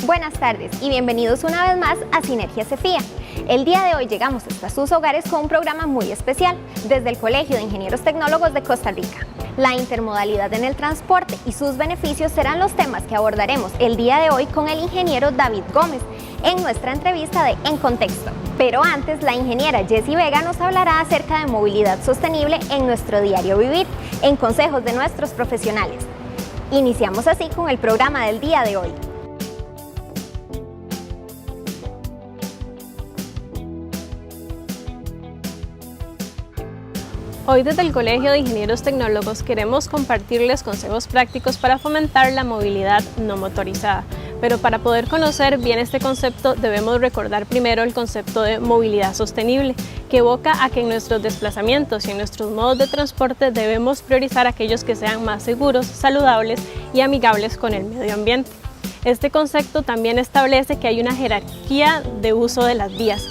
Buenas tardes y bienvenidos una vez más a Sinergia CEFIA. El día de hoy llegamos hasta sus hogares con un programa muy especial desde el Colegio de Ingenieros Tecnólogos de Costa Rica. La intermodalidad en el transporte y sus beneficios serán los temas que abordaremos el día de hoy con el ingeniero David Gómez en nuestra entrevista de En Contexto. Pero antes, la ingeniera Jessie Vega nos hablará acerca de movilidad sostenible en nuestro diario vivir, en consejos de nuestros profesionales. Iniciamos así con el programa del día de hoy. Hoy desde el Colegio de Ingenieros Tecnólogos queremos compartirles consejos prácticos para fomentar la movilidad no motorizada. Pero para poder conocer bien este concepto debemos recordar primero el concepto de movilidad sostenible, que evoca a que en nuestros desplazamientos y en nuestros modos de transporte debemos priorizar aquellos que sean más seguros, saludables y amigables con el medio ambiente. Este concepto también establece que hay una jerarquía de uso de las vías,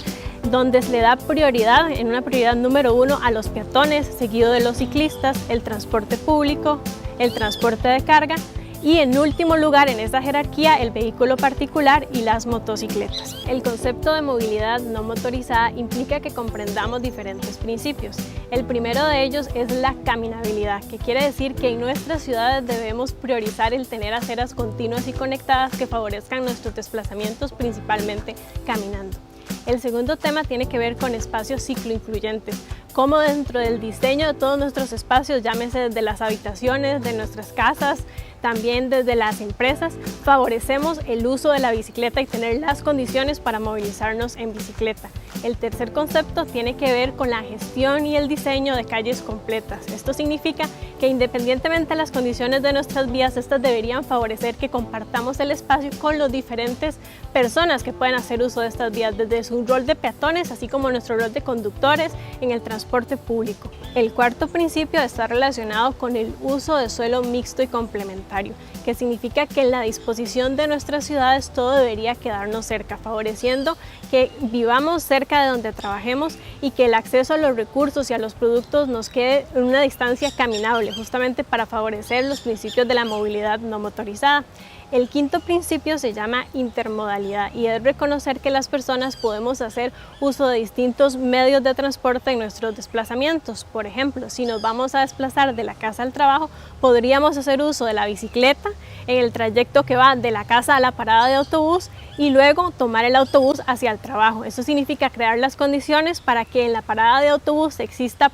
donde se le da prioridad, en una prioridad número 1, a los peatones, seguido de los ciclistas, el transporte público, el transporte de carga y en último lugar en esa jerarquía el vehículo particular y las motocicletas. El concepto de movilidad no motorizada implica que comprendamos diferentes principios. El primero de ellos es la caminabilidad, que quiere decir que en nuestras ciudades debemos priorizar el tener aceras continuas y conectadas que favorezcan nuestros desplazamientos, principalmente caminando. El segundo tema tiene que ver con espacios cicloinfluyentes, como dentro del diseño de todos nuestros espacios, llámese desde las habitaciones, de nuestras casas, también desde las empresas, favorecemos el uso de la bicicleta y tener las condiciones para movilizarnos en bicicleta. El tercer concepto tiene que ver con la gestión y el diseño de calles completas. Esto significa que independientemente de las condiciones de nuestras vías, estas deberían favorecer que compartamos el espacio con las diferentes personas que pueden hacer uso de estas vías, desde su rol de peatones, así como nuestro rol de conductores en el transporte público. El cuarto principio está relacionado con el uso de suelo mixto y complementario, que significa que en la disposición de nuestras ciudades todo debería quedarnos cerca, favoreciendo que vivamos cerca de donde trabajemos y que el acceso a los recursos y a los productos nos quede en una distancia caminable, justamente para favorecer los principios de la movilidad no motorizada. El quinto principio se llama intermodalidad y es reconocer que las personas podemos hacer uso de distintos medios de transporte en nuestros desplazamientos. Por ejemplo, si nos vamos a desplazar de la casa al trabajo, podríamos hacer uso de la bicicleta en el trayecto que va de la casa a la parada de autobús y luego tomar el autobús hacia el trabajo. Eso significa crear las condiciones para que en la parada de autobús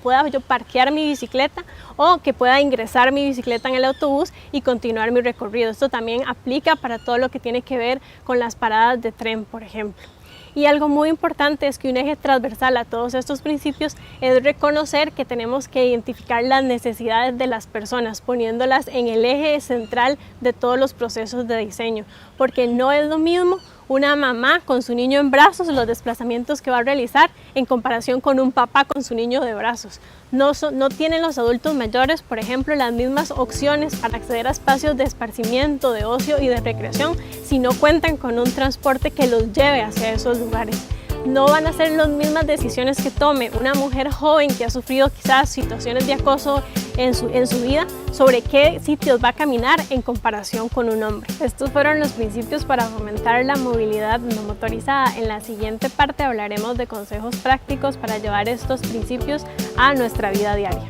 pueda yo parquear mi bicicleta o que pueda ingresar mi bicicleta en el autobús y continuar mi recorrido. Esto también aplica para todo lo que tiene que ver con las paradas de tren, por ejemplo. Y algo muy importante es que un eje transversal a todos estos principios es reconocer que tenemos que identificar las necesidades de las personas, poniéndolas en el eje central de todos los procesos de diseño, porque no es lo mismo una mamá con su niño en brazos, los desplazamientos que va a realizar en comparación con un papá con su niño de brazos. No tienen los adultos mayores, por ejemplo, las mismas opciones para acceder a espacios de esparcimiento, de ocio y de recreación si no cuentan con un transporte que los lleve hacia esos lugares. No van a ser las mismas decisiones que tome una mujer joven que ha sufrido quizás situaciones de acoso en su vida sobre qué sitios va a caminar en comparación con un hombre. Estos fueron los principios para fomentar la movilidad no motorizada. En la siguiente parte hablaremos de consejos prácticos para llevar estos principios a nuestra vida diaria.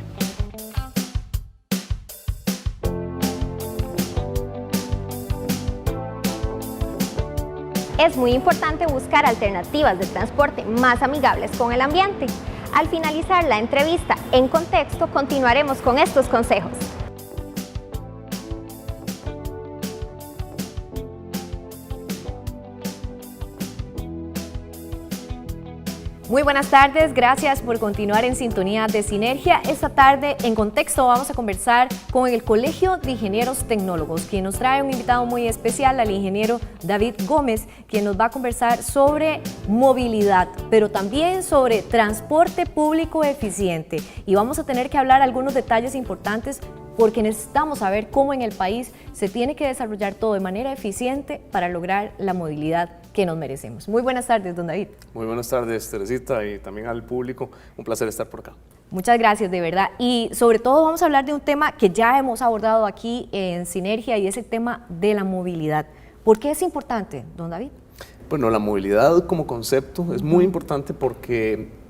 Es muy importante buscar alternativas de transporte más amigables con el ambiente. Al finalizar la entrevista En Contexto, continuaremos con estos consejos. Muy buenas tardes, gracias por continuar en sintonía de Sinergia. Esta tarde en Contexto vamos a conversar con el Colegio de Ingenieros Tecnólogos, quien nos trae un invitado muy especial, al ingeniero David Gómez, quien nos va a conversar sobre movilidad, pero también sobre transporte público eficiente. Y vamos a tener que hablar algunos detalles importantes porque necesitamos saber cómo en el país se tiene que desarrollar todo de manera eficiente para lograr la movilidad que nos merecemos. Muy buenas tardes, don David. Muy buenas tardes, Teresita, y también al público. Un placer estar por acá. Muchas gracias, de verdad. Y sobre todo vamos a hablar de un tema que ya hemos abordado aquí en Sinergia, y es el tema de la movilidad. ¿Por qué es importante, don David? Bueno, la movilidad como concepto es muy importante porque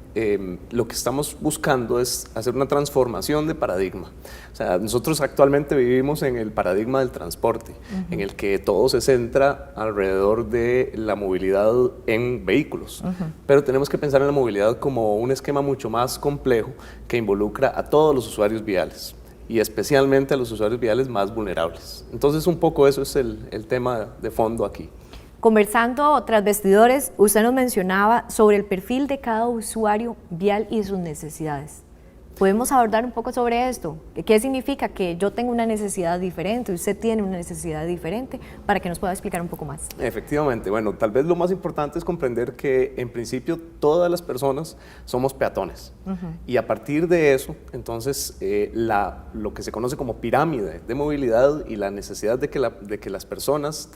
lo que estamos buscando es hacer una transformación de paradigma. O sea, nosotros actualmente vivimos en el paradigma del transporte, en el que todo se centra alrededor de la movilidad en vehículos. Pero tenemos que pensar en la movilidad como un esquema mucho más complejo que involucra a todos los usuarios viales, y especialmente a los usuarios viales más vulnerables. Entonces, un poco eso es el tema de fondo aquí. Conversando tras bastidores, usted nos mencionaba sobre el perfil de cada usuario vial y sus necesidades. ¿Podemos abordar un poco sobre esto? ¿Qué significa que yo tengo una necesidad diferente, usted tiene una necesidad diferente, para que nos pueda explicar un poco más? Efectivamente, bueno, tal vez lo más importante es comprender que en principio todas las personas somos peatones, y a partir de eso, entonces, lo que se conoce como pirámide de movilidad y la necesidad de que las personas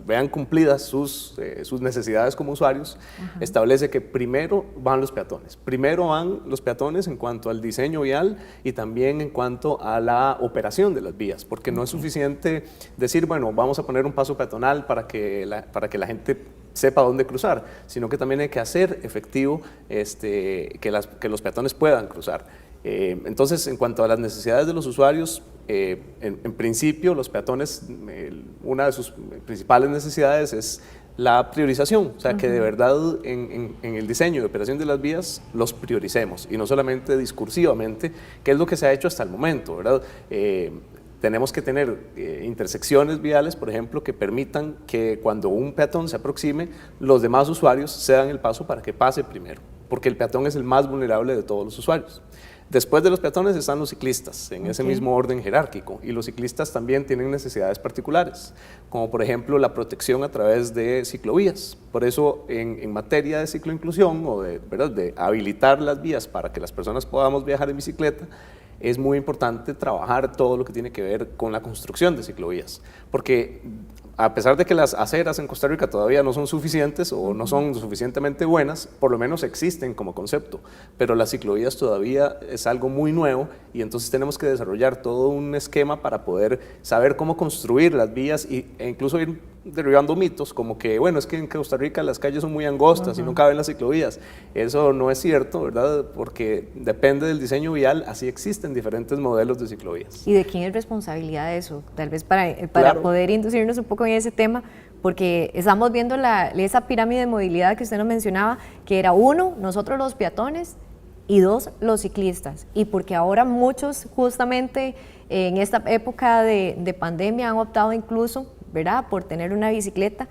vean cumplidas sus necesidades como usuarios, establece que primero van los peatones, en cuanto al diseño vial y también en cuanto a la operación de las vías, porque no es suficiente decir, bueno, vamos a poner un paso peatonal para que la gente sepa dónde cruzar, sino que también hay que hacer efectivo que los peatones puedan cruzar. Entonces, en cuanto a las necesidades de los usuarios, en principio los peatones, una de sus principales necesidades es la priorización, o sea, que de verdad en el diseño y operación de las vías los prioricemos, y no solamente discursivamente, que es lo que se ha hecho hasta el momento, ¿verdad? Tenemos que tener intersecciones viales, por ejemplo, que permitan que cuando un peatón se aproxime, los demás usuarios cedan el paso para que pase primero, porque el peatón es el más vulnerable de todos los usuarios. Después de los peatones están los ciclistas, en ese mismo orden jerárquico, y los ciclistas también tienen necesidades particulares, como por ejemplo la protección a través de ciclovías. Por eso, en materia de cicloinclusión o de habilitar las vías para que las personas podamos viajar en bicicleta, es muy importante trabajar todo lo que tiene que ver con la construcción de ciclovías, porque a pesar de que las aceras en Costa Rica todavía no son suficientes o no son suficientemente buenas, por lo menos existen como concepto, pero las ciclovías todavía es algo muy nuevo, y entonces tenemos que desarrollar todo un esquema para poder saber cómo construir las vías e incluso ir derribando mitos como que, bueno, es que en Costa Rica las calles son muy angostas y no caben las ciclovías. Eso no es cierto, ¿verdad? Porque depende del diseño vial, así existen diferentes modelos de ciclovías. ¿Y de quién es responsabilidad de eso? Tal vez para Claro. poder inducirnos un poco en ese tema, porque estamos viendo esa pirámide de movilidad que usted nos mencionaba, que era 1, nosotros los peatones, y 2, los ciclistas, y porque ahora muchos justamente en esta época de pandemia han optado incluso, ¿verdad?, por tener una bicicleta,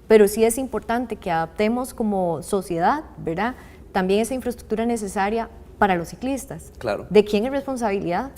pero sí es importante que adaptemos como sociedad, ¿verdad?, también esa infraestructura necesaria para los ciclistas. Claro. ¿De quién es responsabilidad?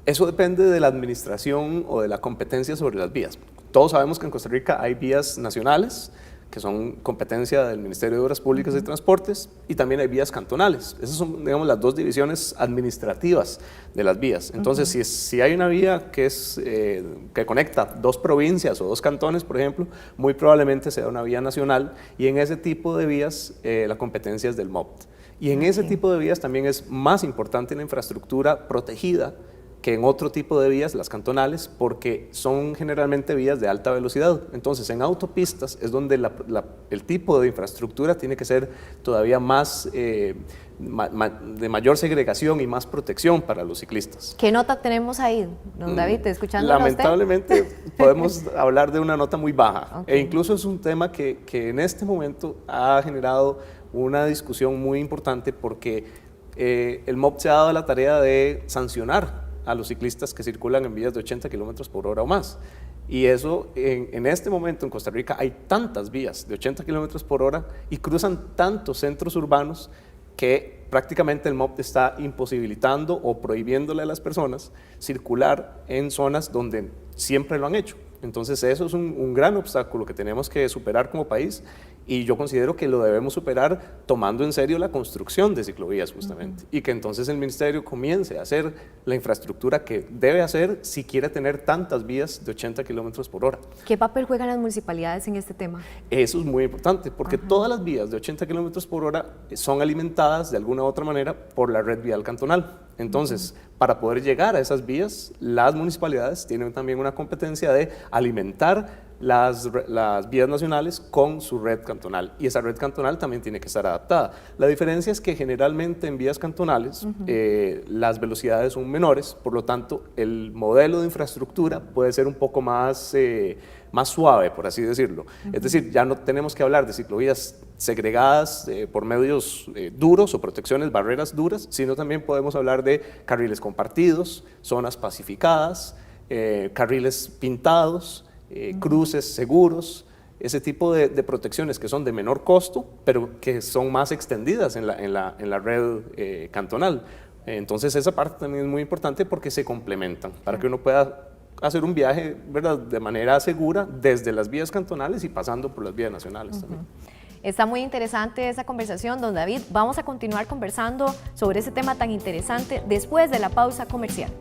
Eso depende de la administración o de la competencia sobre las vías. Todos sabemos que en Costa Rica hay vías nacionales, que son competencia del Ministerio de Obras Públicas y Transportes, y también hay vías cantonales. Esas son, digamos, las dos divisiones administrativas de las vías. Entonces, si hay una vía que conecta 2 provincias o 2 cantones, por ejemplo, muy probablemente sea una vía nacional, y en ese tipo de vías la competencia es del MOPT. Y en ese tipo de vías también es más importante la infraestructura protegida que en otro tipo de vías, las cantonales, porque son generalmente vías de alta velocidad. Entonces, en autopistas es donde el tipo de infraestructura tiene que ser todavía más, de mayor segregación y más protección para los ciclistas. ¿Qué nota tenemos ahí, don David, escuchándonos? Lamentablemente podemos hablar de una nota muy baja, e incluso es un tema que en este momento ha generado una discusión muy importante, porque el MOP se ha dado la tarea de sancionar a los ciclistas que circulan en vías de 80 kilómetros por hora o más. Y eso, en este momento en Costa Rica hay tantas vías de 80 kilómetros por hora y cruzan tantos centros urbanos que prácticamente el MOP está imposibilitando o prohibiéndole a las personas circular en zonas donde siempre lo han hecho. Entonces eso es un gran obstáculo que tenemos que superar como país, y yo considero que lo debemos superar tomando en serio la construcción de ciclovías justamente, y que entonces el Ministerio comience a hacer la infraestructura que debe hacer si quiere tener tantas vías de 80 kilómetros por hora. ¿Qué papel juegan las municipalidades en este tema? Eso es muy importante, porque todas las vías de 80 kilómetros por hora son alimentadas de alguna u otra manera por la red vial cantonal. Entonces, para poder llegar a esas vías, las municipalidades tienen también una competencia de alimentar las vías nacionales con su red cantonal, y esa red cantonal también tiene que estar adaptada. La diferencia es que generalmente en vías cantonales las velocidades son menores, por lo tanto el modelo de infraestructura puede ser un poco más suave, por así decirlo. Es decir, ya no tenemos que hablar de ciclovías segregadas por medios duros o protecciones, barreras duras, sino también podemos hablar de carriles compartidos, zonas pacificadas, carriles pintados, cruces seguros, ese tipo de protecciones que son de menor costo, pero que son más extendidas en la red cantonal. Entonces esa parte también es muy importante porque se complementan, para que uno pueda hacer un viaje, ¿verdad?, de manera segura desde las vías cantonales y pasando por las vías nacionales también. Está muy interesante esa conversación, don David. Vamos a continuar conversando sobre ese tema tan interesante después de la pausa comercial.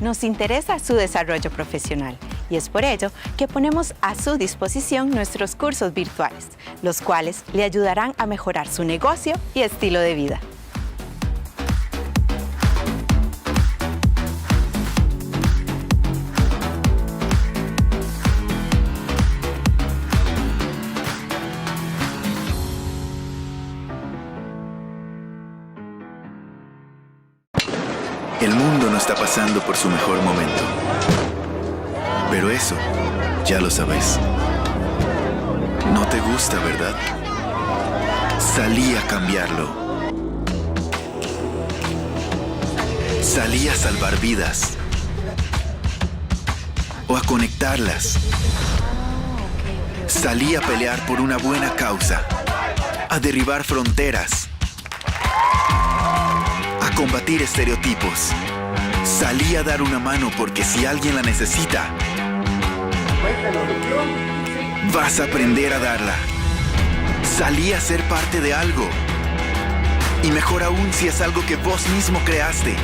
Nos interesa su desarrollo profesional y es por ello que ponemos a su disposición nuestros cursos virtuales, los cuales le ayudarán a mejorar su negocio y estilo de vida. El mundo no está pasando por su mejor momento. Pero eso, ya lo sabes. No te gusta, ¿verdad? Salí a cambiarlo. Salí a salvar vidas. O a conectarlas. Salí a pelear por una buena causa. A derribar fronteras. A combatir estereotipos. Salí a dar una mano porque si alguien la necesita, vas a aprender a darla. Salí a ser parte de algo. Y mejor aún si es algo que vos mismo creaste.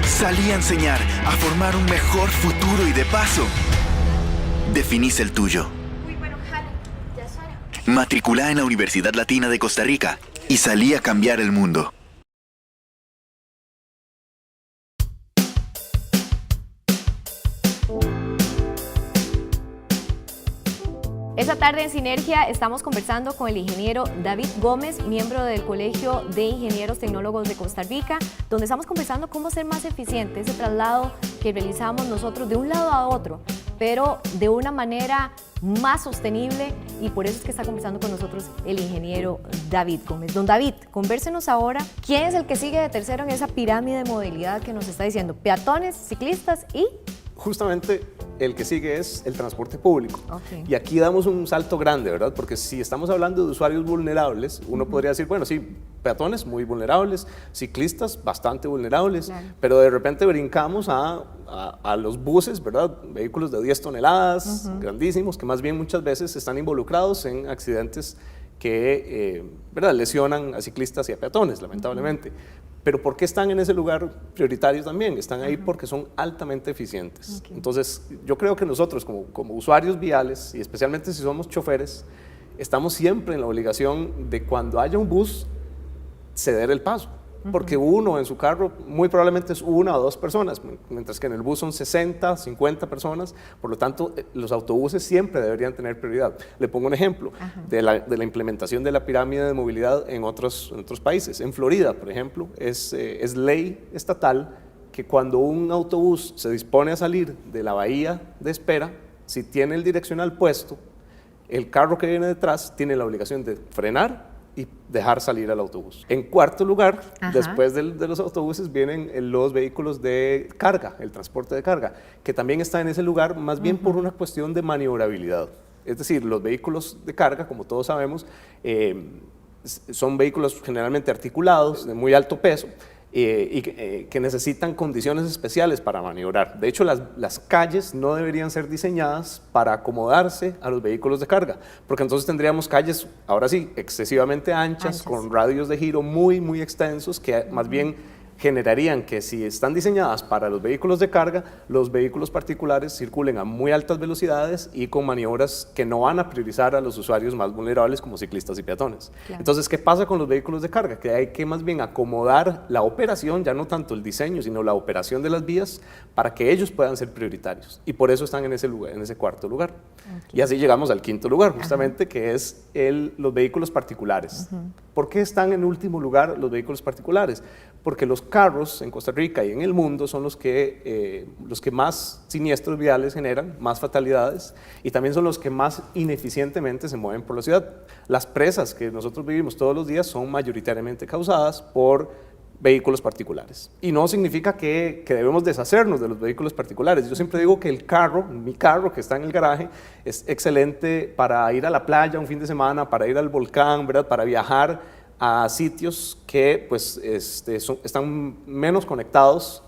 Salí a enseñar, a formar un mejor futuro y de paso, definís el tuyo. Matriculá en la Universidad Latina de Costa Rica y salí a cambiar el mundo. Esta tarde en Sinergia estamos conversando con el ingeniero David Gómez, miembro del Colegio de Ingenieros Tecnólogos de Costa Rica, donde estamos conversando cómo ser más eficiente ese traslado que realizamos nosotros de un lado a otro, pero de una manera más sostenible, y por eso es que está conversando con nosotros el ingeniero David Gómez. Don David, convérsenos ahora, ¿quién es el que sigue de tercero en esa pirámide de movilidad que nos está diciendo? Peatones, ciclistas y... Justamente el que sigue es el transporte público. Okay. Y aquí damos un salto grande, ¿verdad? Porque si estamos hablando de usuarios vulnerables, uno podría decir, bueno, sí, peatones muy vulnerables, ciclistas bastante vulnerables, claro, pero de repente brincamos a los buses, ¿verdad? Vehículos de 10 toneladas, grandísimos, que más bien muchas veces están involucrados en accidentes que ¿verdad?, lesionan a ciclistas y a peatones, lamentablemente. Pero ¿por qué están en ese lugar prioritario también? Están ahí porque son altamente eficientes. Okay. Entonces, yo creo que nosotros como usuarios viales, y especialmente si somos choferes, estamos siempre en la obligación de cuando haya un bus, ceder el paso. Porque uno en su carro muy probablemente es una o dos personas, mientras que en el bus son 60, 50 personas, por lo tanto los autobuses siempre deberían tener prioridad. Le pongo un ejemplo de la implementación de la pirámide de movilidad en otros países. En Florida, por ejemplo, es ley estatal que cuando un autobús se dispone a salir de la bahía de espera, si tiene el direccional puesto, el carro que viene detrás tiene la obligación de frenar y dejar salir al autobús. En cuarto lugar, después de los autobuses vienen los vehículos de carga, el transporte de carga, que también está en ese lugar más bien por una cuestión de maniobrabilidad. Es decir, los vehículos de carga, como todos sabemos, son vehículos generalmente articulados, de muy alto peso, y que necesitan condiciones especiales para maniobrar. De hecho, las calles no deberían ser diseñadas para acomodarse a los vehículos de carga, porque entonces tendríamos calles, ahora sí, excesivamente anchas, con radios de giro muy, muy extensos, que más bien generarían que si están diseñadas para los vehículos de carga, los vehículos particulares circulen a muy altas velocidades y con maniobras que no van a priorizar a los usuarios más vulnerables como ciclistas y peatones. Claro. Entonces, ¿qué pasa con los vehículos de carga? Que hay que más bien acomodar la operación, ya no tanto el diseño, sino la operación de las vías para que ellos puedan ser prioritarios. Y por eso están en ese lugar, en ese cuarto lugar. Okay. Y así llegamos al quinto lugar, justamente, que es los vehículos particulares. ¿Por qué están en último lugar los vehículos particulares? Porque los carros en Costa Rica y en el mundo son los que más siniestros viales generan, más fatalidades, y también son los que más ineficientemente se mueven por la ciudad. Las presas que nosotros vivimos todos los días son mayoritariamente causadas por vehículos particulares. Y no significa que debemos deshacernos de los vehículos particulares. Yo siempre digo que mi carro que está en el garaje, es excelente para ir a la playa un fin de semana, para ir al volcán, ¿verdad? Para viajar a sitios que pues, están menos conectados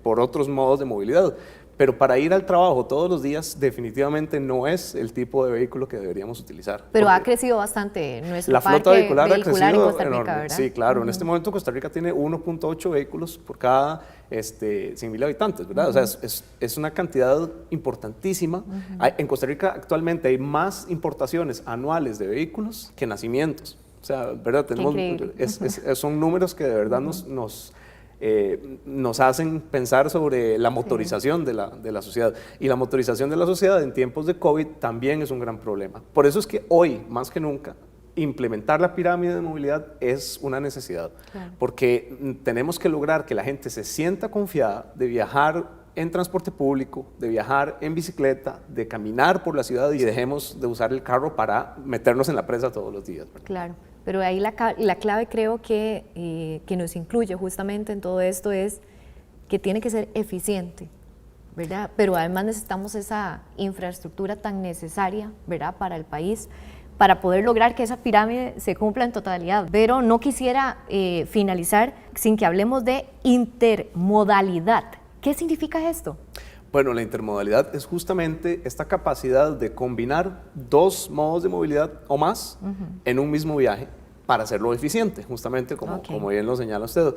por otros modos de movilidad. Pero para ir al trabajo todos los días definitivamente no es el tipo de vehículo que deberíamos utilizar. Pero ha crecido bastante nuestro la flota vehicular ha crecido en Costa Rica, enorme. ¿verdad? Sí, claro. En este momento Costa Rica tiene 1.8 vehículos por cada 100,000 habitantes, ¿verdad? O sea, es una cantidad importantísima. En Costa Rica actualmente hay más importaciones anuales de vehículos que nacimientos. O sea, ¿verdad? Son números que de verdad nos hacen pensar sobre la motorización de la sociedad. Y la motorización de la sociedad en tiempos de COVID también es un gran problema. Por eso es que hoy, más que nunca, implementar la pirámide de movilidad es una necesidad. Claro. Porque tenemos que lograr que la gente se sienta confiada de viajar en transporte público, de viajar en bicicleta, de caminar por la ciudad y dejemos de usar el carro para meternos en la presa todos los días, ¿verdad? Claro. Pero ahí la clave creo que nos incluye justamente en todo esto es que tiene que ser eficiente, ¿verdad? Pero además necesitamos esa infraestructura tan necesaria, ¿verdad? Para el país, para poder lograr que esa pirámide se cumpla en totalidad. Pero no quisiera finalizar sin que hablemos de intermodalidad. ¿Qué significa esto? Bueno, la intermodalidad es justamente esta capacidad de combinar dos modos de movilidad o más en un mismo viaje para hacerlo eficiente, justamente como bien lo señala usted.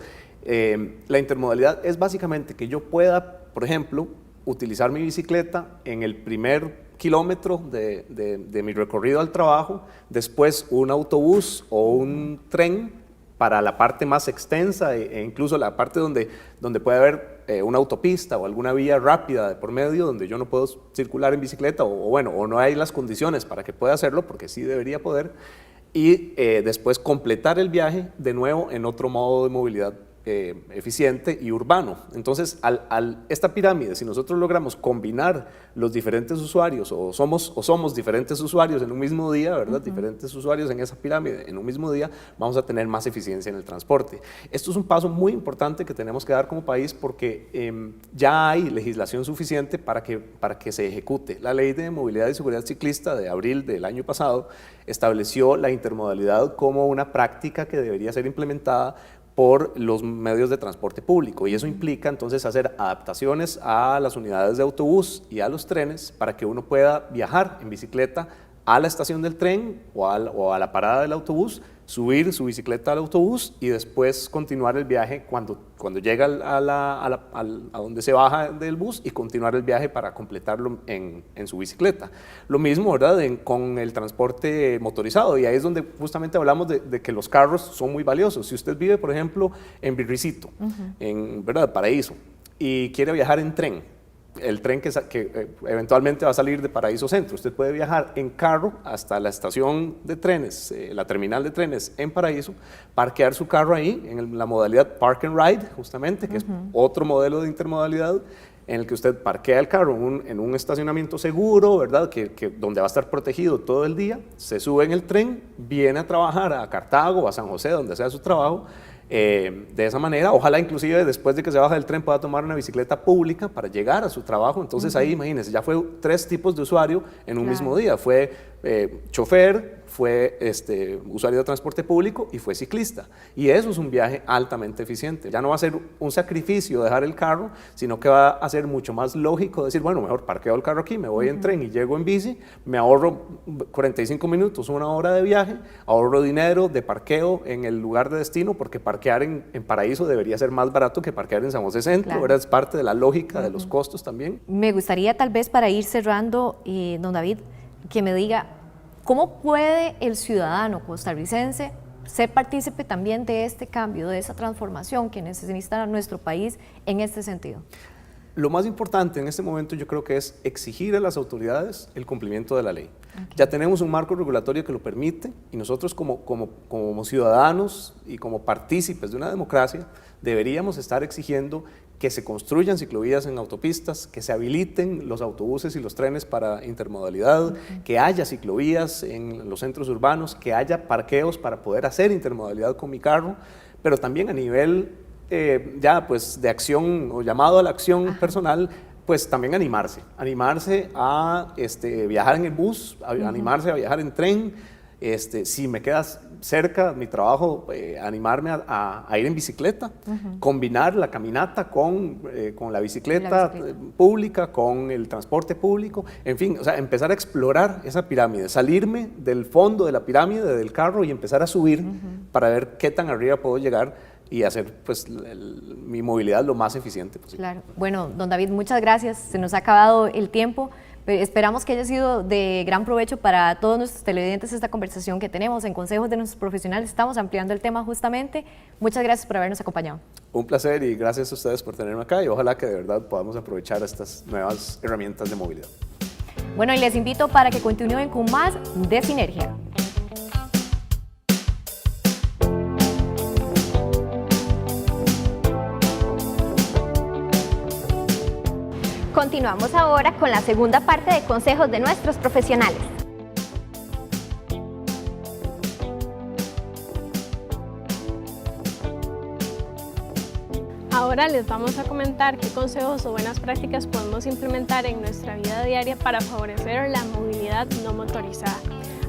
La intermodalidad es básicamente que yo pueda, por ejemplo, utilizar mi bicicleta en el primer kilómetro de mi recorrido al trabajo, después un autobús o un tren para la parte más extensa e incluso la parte donde puede haber una autopista o alguna vía rápida de por medio donde yo no puedo circular en bicicleta o no hay las condiciones para que pueda hacerlo, porque sí debería poder, y después completar el viaje de nuevo en otro modo de movilidad eficiente y urbano. Entonces, esta pirámide, si nosotros logramos combinar los diferentes usuarios o somos diferentes usuarios en un mismo día, ¿verdad? Diferentes usuarios en esa pirámide en un mismo día, vamos a tener más eficiencia en el transporte. Esto es un paso muy importante que tenemos que dar como país porque ya hay legislación suficiente para que se ejecute. La Ley de Movilidad y Seguridad Ciclista de abril del año pasado estableció la intermodalidad como una práctica que debería ser implementada por los medios de transporte público, y eso implica entonces hacer adaptaciones a las unidades de autobús y a los trenes para que uno pueda viajar en bicicleta a la estación del tren o a la parada del autobús, subir su bicicleta al autobús y después continuar el viaje cuando llega a donde se baja del bus y continuar el viaje para completarlo en su bicicleta. Lo mismo, ¿verdad? Con el transporte motorizado, y ahí es donde justamente hablamos de que los carros son muy valiosos. Si usted vive, por ejemplo, en Virricito, en Paraíso, y quiere viajar en tren, el tren que eventualmente va a salir de Paraíso Centro, usted puede viajar en carro hasta la estación de trenes, la terminal de trenes en Paraíso, parquear su carro ahí en la modalidad Park and Ride, justamente, que es otro modelo de intermodalidad en el que usted parquea el carro en un estacionamiento seguro, ¿verdad? Donde va a estar protegido todo el día, se sube en el tren, viene a trabajar a Cartago, a San José, donde sea su trabajo, De esa manera, ojalá inclusive después de que se baja del tren pueda tomar una bicicleta pública para llegar a su trabajo. Entonces ahí, imagínense, ya fue 3 tipos de usuario en un mismo día. Fue chofer, fue usuario de transporte público y fue ciclista. Y eso es un viaje altamente eficiente. Ya no va a ser un sacrificio dejar el carro, sino que va a ser mucho más lógico decir, bueno, mejor parqueo el carro aquí, me voy en tren y llego en bici, me ahorro 45 minutos, 1 hora de viaje, ahorro dinero de parqueo en el lugar de destino, porque parquear en Paraíso debería ser más barato que parquear en San José Centro. Claro. Es parte de la lógica de los costos también. Me gustaría tal vez para ir cerrando, don David, que me diga, ¿cómo puede el ciudadano costarricense ser partícipe también de este cambio, de esa transformación que necesita nuestro país en este sentido? Lo más importante en este momento yo creo que es exigir a las autoridades el cumplimiento de la ley. Ya tenemos un marco regulatorio que lo permite y nosotros como ciudadanos y como partícipes de una democracia deberíamos estar exigiendo que se construyan ciclovías en autopistas, que se habiliten los autobuses y los trenes para intermodalidad, que haya ciclovías en los centros urbanos, que haya parqueos para poder hacer intermodalidad con mi carro, pero también a nivel ya pues de acción o llamado a la acción personal, pues también animarse a viajar en el bus, animarse a viajar en tren, si me quedas cerca mi trabajo, animarme a ir en bicicleta, combinar la caminata con la bicicleta pública, con el transporte público, en fin, o sea, empezar a explorar esa pirámide, salirme del fondo de la pirámide del carro y empezar a subir para ver qué tan arriba puedo llegar y hacer pues mi movilidad lo más eficiente posible. Claro. Bueno, don David, muchas gracias, se nos ha acabado el tiempo. Esperamos que haya sido de gran provecho para todos nuestros televidentes esta conversación que tenemos en Consejos de nuestros profesionales. Estamos ampliando el tema justamente. Muchas gracias por habernos acompañado. Un placer y gracias a ustedes por tenerme acá y ojalá que de verdad podamos aprovechar estas nuevas herramientas de movilidad. Bueno, y les invito para que continúen con más de Sinergia. Continuamos ahora con la segunda parte de Consejos de nuestros profesionales. Ahora les vamos a comentar qué consejos o buenas prácticas podemos implementar en nuestra vida diaria para favorecer la movilidad no motorizada,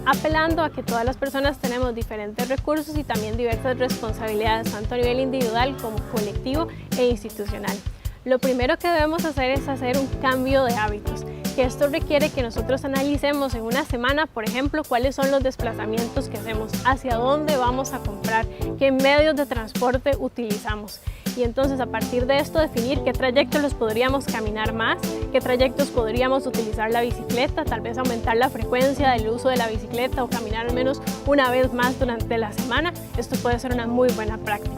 apelando a que todas las personas tenemos diferentes recursos y también diversas responsabilidades, tanto a nivel individual como colectivo e institucional. Lo primero que debemos hacer es hacer un cambio de hábitos, que esto requiere que nosotros analicemos en una semana, por ejemplo, cuáles son los desplazamientos que hacemos, hacia dónde vamos a comprar, qué medios de transporte utilizamos. Y entonces a partir de esto definir qué trayectos los podríamos caminar más, qué trayectos podríamos utilizar la bicicleta, tal vez aumentar la frecuencia del uso de la bicicleta o caminar al menos una vez más durante la semana. Esto puede ser una muy buena práctica.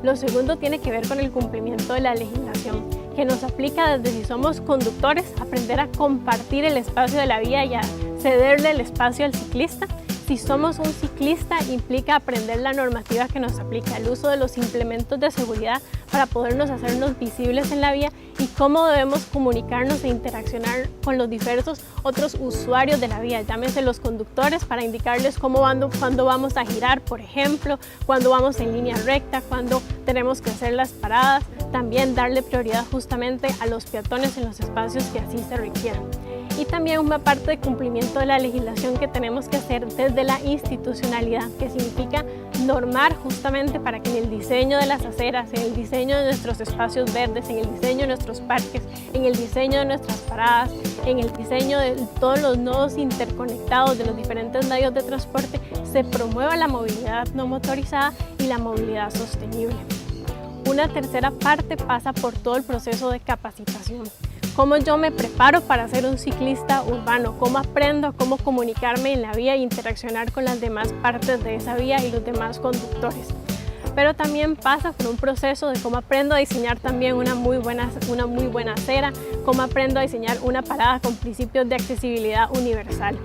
Lo segundo tiene que ver con el cumplimiento de la legislación, que nos aplica desde si somos conductores, aprender a compartir el espacio de la vía y a cederle el espacio al ciclista. Si somos un ciclista, implica aprender la normativa que nos aplica, el uso de los implementos de seguridad para podernos hacernos visibles en la vía y cómo debemos comunicarnos e interaccionar con los diversos otros usuarios de la vía, llámense los conductores, para indicarles cuándo vamos a girar, por ejemplo, cuándo vamos en línea recta, cuándo tenemos que hacer las paradas, también darle prioridad justamente a los peatones en los espacios que así se requieran. Y también una parte de cumplimiento de la legislación que tenemos que hacer desde la institucionalidad, que significa normar justamente para que en el diseño de las aceras, en el diseño de nuestros espacios verdes, en el diseño de nuestros parques, en el diseño de nuestras paradas, en el diseño de todos los nodos interconectados de los diferentes medios de transporte, se promueva la movilidad no motorizada y la movilidad sostenible. Una tercera parte pasa por todo el proceso de capacitación. Cómo yo me preparo para ser un ciclista urbano, cómo aprendo cómo comunicarme en la vía e interaccionar con las demás partes de esa vía y los demás conductores. Pero también pasa por un proceso de cómo aprendo a diseñar también una muy buena acera, cómo aprendo a diseñar una parada con principios de accesibilidad universal.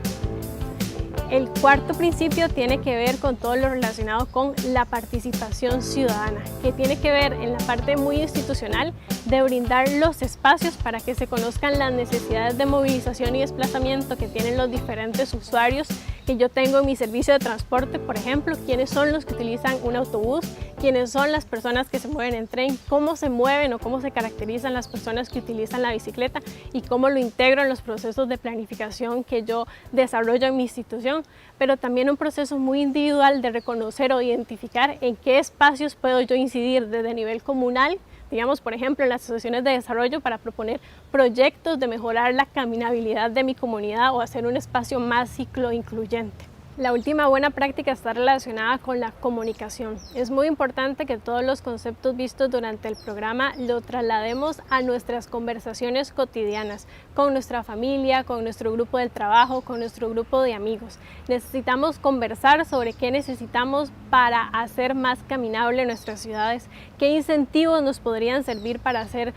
El cuarto principio tiene que ver con todo lo relacionado con la participación ciudadana, que tiene que ver en la parte muy institucional de brindar los espacios para que se conozcan las necesidades de movilización y desplazamiento que tienen los diferentes usuarios que yo tengo en mi servicio de transporte, por ejemplo, quiénes son los que utilizan un autobús, quiénes son las personas que se mueven en tren, cómo se mueven o cómo se caracterizan las personas que utilizan la bicicleta y cómo lo integro en los procesos de planificación que yo desarrollo en mi institución, pero también un proceso muy individual de reconocer o identificar en qué espacios puedo yo incidir desde nivel comunal, digamos, por ejemplo, en las asociaciones de desarrollo para proponer proyectos de mejorar la caminabilidad de mi comunidad o hacer un espacio más ciclo incluyente. La última buena práctica está relacionada con la comunicación. Es muy importante que todos los conceptos vistos durante el programa lo traslademos a nuestras conversaciones cotidianas, con nuestra familia, con nuestro grupo del trabajo, con nuestro grupo de amigos. Necesitamos conversar sobre qué necesitamos para hacer más caminable nuestras ciudades, qué incentivos nos podrían servir para hacer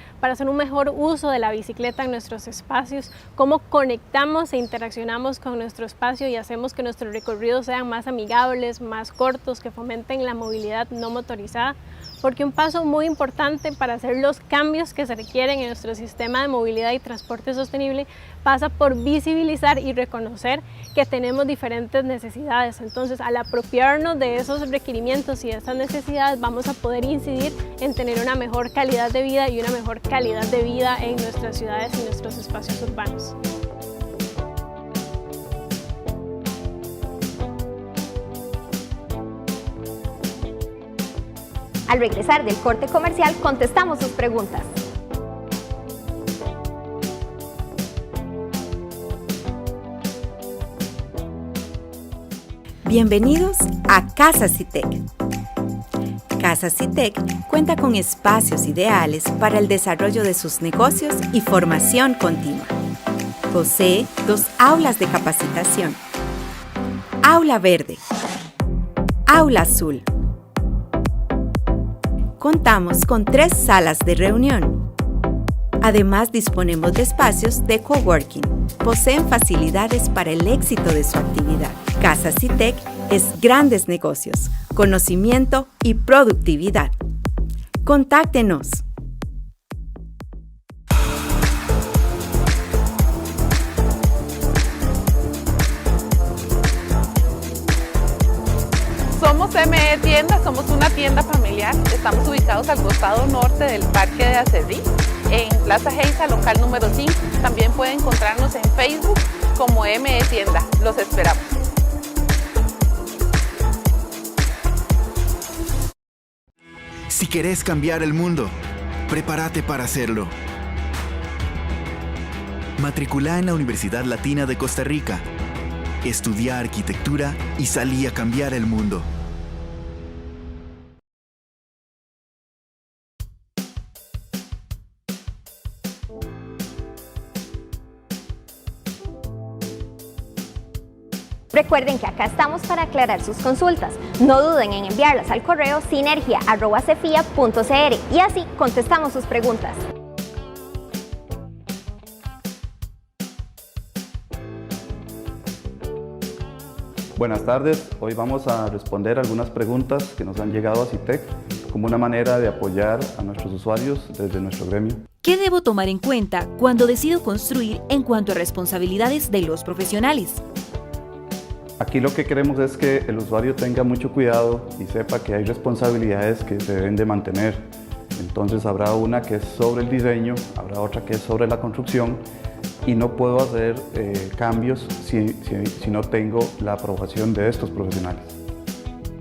un mejor uso de la bicicleta en nuestros espacios, cómo conectamos e interaccionamos con nuestro espacio y hacemos que nuestro recorridos sean más amigables, más cortos, que fomenten la movilidad no motorizada, porque un paso muy importante para hacer los cambios que se requieren en nuestro sistema de movilidad y transporte sostenible pasa por visibilizar y reconocer que tenemos diferentes necesidades. Entonces, al apropiarnos de esos requerimientos y de esas necesidades, vamos a poder incidir en tener una mejor calidad de vida y una mejor calidad de vida en nuestras ciudades y nuestros espacios urbanos. Al regresar del corte comercial, contestamos sus preguntas. Bienvenidos a Casa Citec. Casa Citec cuenta con espacios ideales para el desarrollo de sus negocios y formación continua. Posee 2 aulas de capacitación, aula verde, aula azul. Contamos con 3 salas de reunión. Además, disponemos de espacios de coworking. Poseen facilidades para el éxito de su actividad. Casa Citec es grandes negocios, conocimiento y productividad. Contáctenos. Somos ME Tienda, somos una tienda familiar. Estamos ubicados al costado norte del Parque de Acerrí, en Plaza Geisa, local número 5. También pueden encontrarnos en Facebook como ME Tienda. Los esperamos. Si querés cambiar el mundo, prepárate para hacerlo. Matriculá en la Universidad Latina de Costa Rica. Estudia arquitectura y salí a cambiar el mundo. Recuerden que acá estamos para aclarar sus consultas. No duden en enviarlas al correo sinergia@cefia.cr y así contestamos sus preguntas. Buenas tardes, hoy vamos a responder algunas preguntas que nos han llegado a Citec como una manera de apoyar a nuestros usuarios desde nuestro gremio. ¿Qué debo tomar en cuenta cuando decido construir en cuanto a responsabilidades de los profesionales? Aquí lo que queremos es que el usuario tenga mucho cuidado y sepa que hay responsabilidades que se deben de mantener. Entonces habrá una que es sobre el diseño, habrá otra que es sobre la construcción y no puedo hacer cambios si no tengo la aprobación de estos profesionales.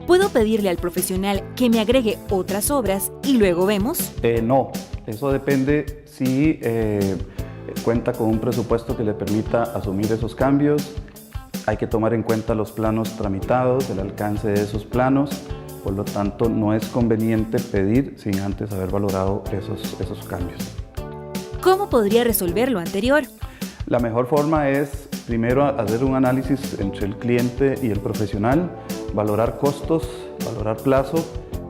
¿Puedo pedirle al profesional que me agregue otras obras y luego vemos? No, eso depende si cuenta con un presupuesto que le permita asumir esos cambios. Hay que tomar en cuenta los planos tramitados, el alcance de esos planos, por lo tanto no es conveniente pedir sin antes haber valorado esos cambios. ¿Cómo podría resolver lo anterior? La mejor forma es primero hacer un análisis entre el cliente y el profesional, valorar costos, valorar plazo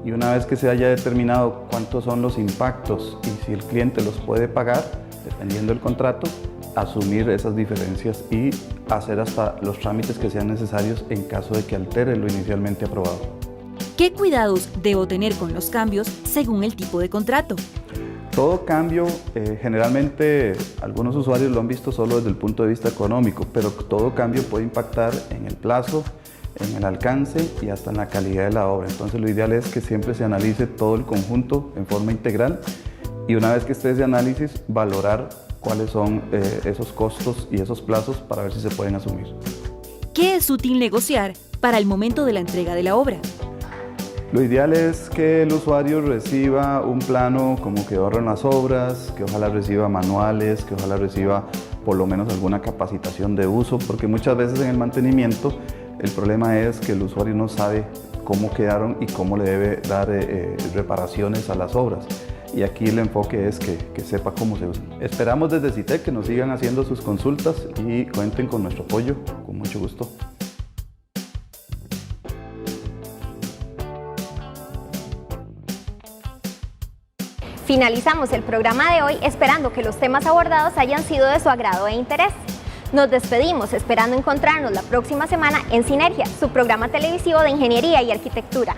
y una vez que se haya determinado cuántos son los impactos y si el cliente los puede pagar, dependiendo del contrato, asumir esas diferencias y hacer hasta los trámites que sean necesarios en caso de que altere lo inicialmente aprobado. ¿Qué cuidados debo tener con los cambios según el tipo de contrato? Todo cambio, generalmente algunos usuarios lo han visto solo desde el punto de vista económico, pero todo cambio puede impactar en el plazo, en el alcance y hasta en la calidad de la obra. Entonces lo ideal es que siempre se analice todo el conjunto en forma integral y una vez que esté ese análisis, valorar cuáles son esos costos y esos plazos para ver si se pueden asumir. ¿Qué es útil negociar para el momento de la entrega de la obra? Lo ideal es que el usuario reciba un plano como quedó en las obras, que ojalá reciba manuales, que ojalá reciba por lo menos alguna capacitación de uso, porque muchas veces en el mantenimiento el problema es que el usuario no sabe cómo quedaron y cómo le debe dar reparaciones a las obras. Y aquí el enfoque es que sepa cómo se usan. Esperamos desde CITEC que nos sigan haciendo sus consultas y cuenten con nuestro apoyo, con mucho gusto. Finalizamos el programa de hoy esperando que los temas abordados hayan sido de su agrado e interés. Nos despedimos esperando encontrarnos la próxima semana en Sinergia, su programa televisivo de Ingeniería y Arquitectura.